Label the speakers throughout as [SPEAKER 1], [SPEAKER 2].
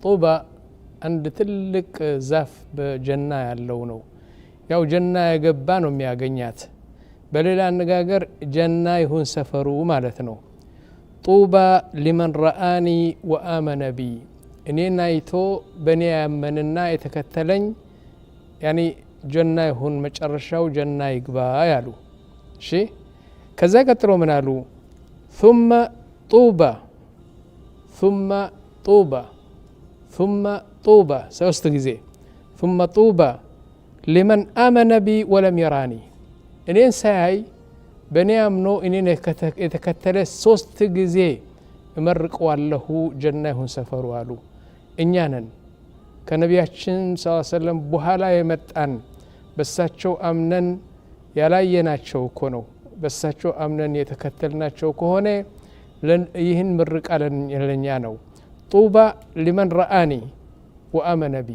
[SPEAKER 1] ጡባ አንድ ትልቅ ዛፍ በጀና ያለው ነው። ያው ጀና የገባ ነው የሚያገኛት። በሌላ አነጋገር ጀና ይሁን ሰፈሩ ማለት ነው። ጡባ ሊመን ረአኒ ወአመነ ቢ እኔን አይቶ በእኔ ያመንና የተከተለኝ ያኒ ጀና ይሁን መጨረሻው ጀና ይግባ ያሉ። እሺ ከዛ ቀጥሎ ምን አሉ? ثم طوبى ሶስት ጊዜ ثم طوبى لمن آمن بي ولم يراني እኔን ሳያይ በእኔ አምኖ እኔን የተከተለ ሶስት ጊዜ እመርቀዋለሁ ጀና ይሁን ሰፈሩ አሉ። እኛ ነን ከነቢያችን ሰለላሁ ዐለይሂ ወሰለም በኋላ የመጣን በሳቸው አምነን ያላየናቸው እኮ ነው። በሳቸው አምነን የተከተልናቸው ከሆነ ይህን ምርቃት ለኛ ነው። ጡባ ሊመን ረአኒ ወአመነ ቢ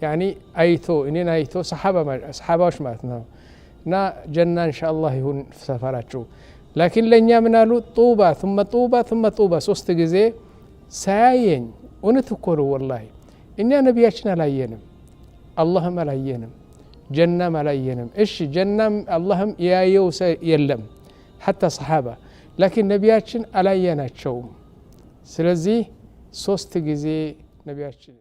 [SPEAKER 1] ያኒ አይቶ እኔን አይቶ ሰሓባዎች ማለት ነው። እና ጀና ኢንሻአላህ ይሁን ሰፈራቸው። ላኪን ለኛ ምን አሉ? ጡባ ثم طوبى ሶስት ጊዜ ሳያየኝ እውነት እኮ ነው ወላሂ። እኛ ነቢያችን አላየንም፣ አላህም አላየንም፣ ጀናም አላየንም። እሺ ጀናም አላህም ያየው የለም ሐታ ሰሓባ። ላኪን ነቢያችን አላየናቸውም። ስለዚህ ሶስት ጊዜ ነቢያችን